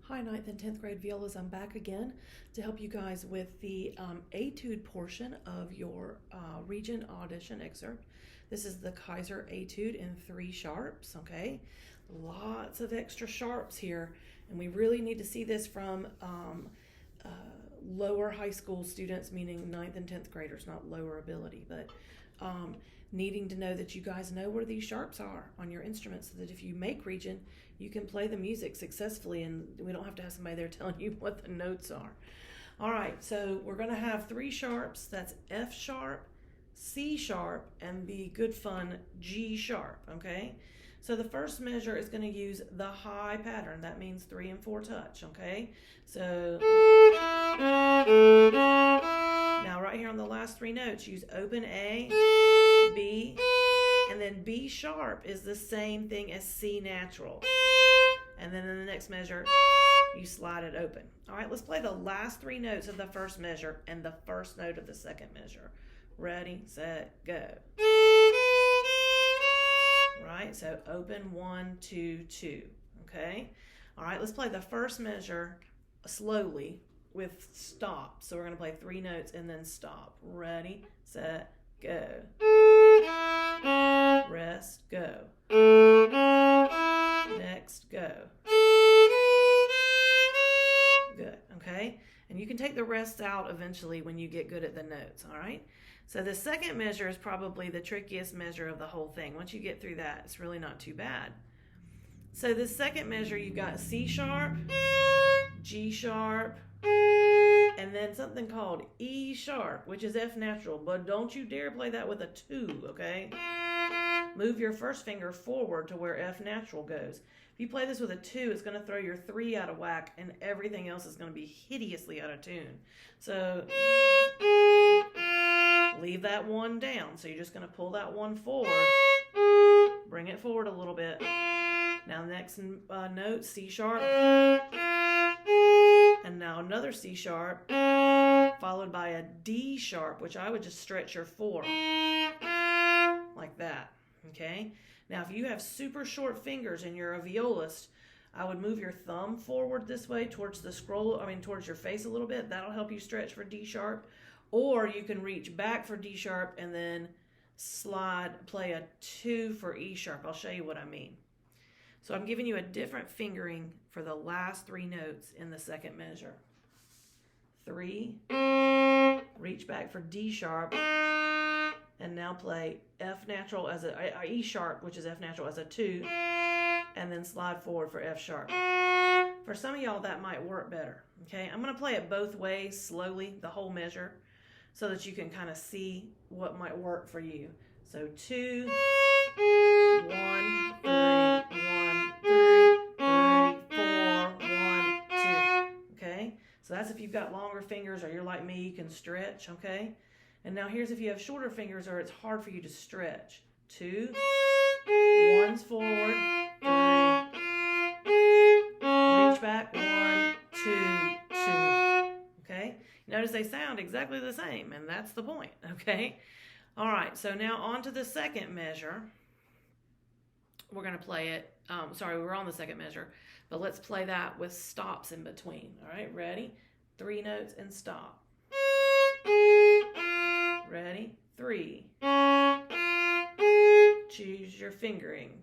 Hi, 9th and 10th grade Violas. I'm back again to help you guys with the etude portion of your Regent audition excerpt. This is the Kayser Etude in 3 sharps, okay? Lots of extra sharps here, and we really need to see this from lower high school students, meaning 9th and 10th graders, not lower ability, but needing to know that you guys know where these sharps are on your instrument so that if you make Regent, you can play the music successfully and we don't have to have somebody there telling you what the notes are. All right, so we're going to have 3 sharps. That's F sharp, C sharp, and the good fun G sharp, okay? So the first measure is going to use the high pattern. That means 3 and 4 touch, okay? So now right here on the last 3 notes, use open A, B, and then B sharp is the same thing as C natural. And then in the next measure, you slide it open. All right, let's play the last 3 notes of the first measure and the first note of the second measure. Ready, set, go. Right, so open 1, 2, 2, okay? All right, let's play the first measure slowly with stop. So we're gonna play 3 notes and then stop. Ready, set, go. Rest, go. Next, go. Good, okay? And you can take the rest out eventually when you get good at the notes, all right? So the second measure is probably the trickiest measure of the whole thing. Once you get through that, it's really not too bad. So the second measure, you've got C sharp, G sharp, and then something called E sharp, which is F natural, but don't you dare play that with a 2, okay? Move your first finger forward to where F natural goes. If you play this with a 2, it's going to throw your 3 out of whack, and everything else is going to be hideously out of tune. So leave that 1 down. So you're just going to pull that 1 forward, bring it forward a little bit. Now next note, C sharp, and now another C sharp, followed by a D sharp, which I would just stretch your 4 like that, okay? Now if you have super short fingers and you're a violist, I would move your thumb forward this way towards the towards your face a little bit. That'll help you stretch for D sharp. Or you can reach back for D sharp and then play a 2 for E sharp. I'll show you what I mean. So I'm giving you a different fingering for the last 3 notes in the second measure. 3, reach back for D sharp, and now play F natural as E sharp, which is F natural, as a 2, and then slide forward for F sharp. For some of y'all, that might work better, okay? I'm going to play it both ways slowly, the whole measure, so that you can kind of see what might work for you. So 2, 1, 3, 1, 3, 4, 1, 2. Okay? So that's if you've got longer fingers or you're like me, you can stretch, okay? And now here's if you have shorter fingers or it's hard for you to stretch. 2, 1's forward, 3, reach back, 1, 2, 2. Okay? Notice they sound exactly the same, and that's the point, okay? All right, so now on to the second measure. We're going to play it, we're on the second measure, but let's play that with stops in between. All right, ready? 3 notes and stop. Ready? 3. Choose your fingering.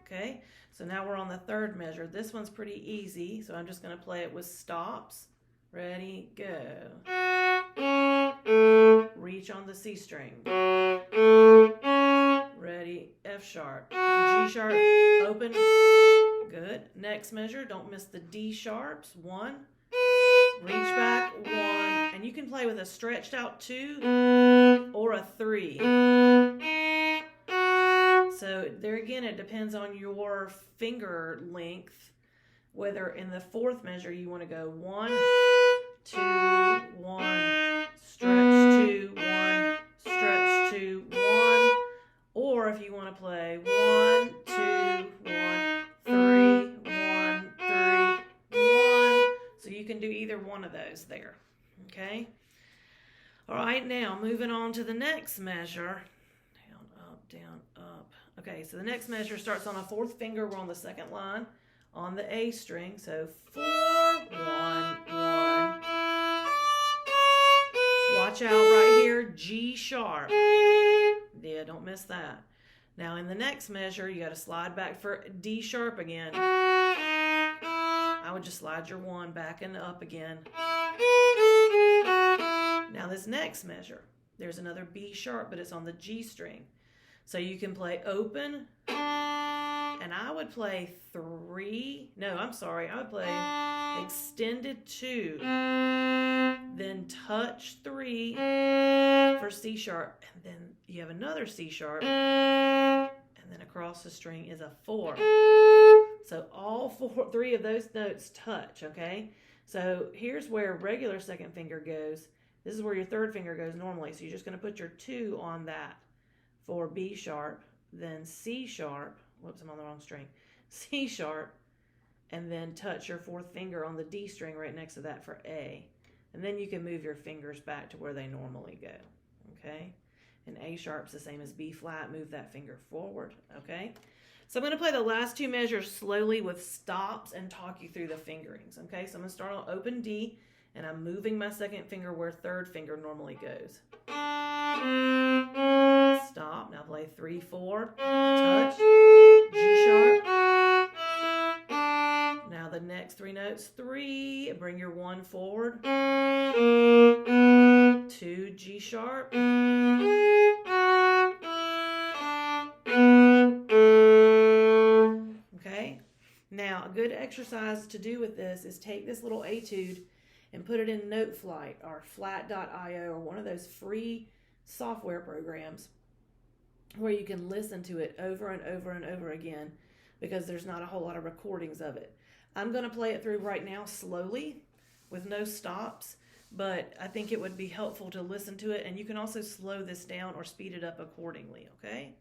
Okay, so now we're on the third measure. This one's pretty easy, so I'm just going to play it with stops. Ready? Go. Reach on the C string. Ready? F sharp. G sharp. Open. Good. Next measure. Don't miss the D sharps. 1. Reach back. 1. And you can play with a stretched out 2 or a 3. So there again, it depends on your finger length, whether in the fourth measure you want to go 1, 2, 1, stretch 2, 1, stretch 2, 1, or if you want to play 1, 2, 1, 3, 1, 3, 1. So you can do either one of those there, okay? All right, now moving on to the next measure. Down, up, Okay, so the next measure starts on a fourth finger. We're on the second line on the A string. So 4, 1, 1. Watch out right here, G sharp. Yeah, don't miss that. Now in the next measure, you got to slide back for D sharp again. I would just slide your 1 back and up again. Now this next measure, there's another B sharp, but it's on the G string. So you can play open, and I would play 3. No, I'm sorry. I would play extended 2, then touch 3 for C sharp, and then you have another C sharp, and then across the string is a 4. So all 3 of those notes touch, okay? So here's where regular second finger goes. This is where your third finger goes normally. So you're just going to put your 2 on that for B sharp, then C sharp. Whoops, I'm on the wrong string. C sharp, and then touch your fourth finger on the D string right next to that for A. And then you can move your fingers back to where they normally go, okay? And A sharp's the same as B flat. Move that finger forward, okay? So I'm going to play the last 2 measures slowly with stops and talk you through the fingerings, okay? So I'm going to start on open D, and I'm moving my second finger where third finger normally goes. Stop. Now play 3, 4, touch, G sharp. Now the next 3 notes, 3, bring your 1 forward, 2, G sharp, okay? Now a good exercise to do with this is take this little etude and put it in Noteflight or flat.io or one of those free software programs where you can listen to it over and over and over again, because there's not a whole lot of recordings of it. I'm going to play it through right now slowly with no stops, but I think it would be helpful to listen to it, and you can also slow this down or speed it up accordingly, okay?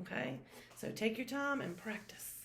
Okay, so take your time and practice.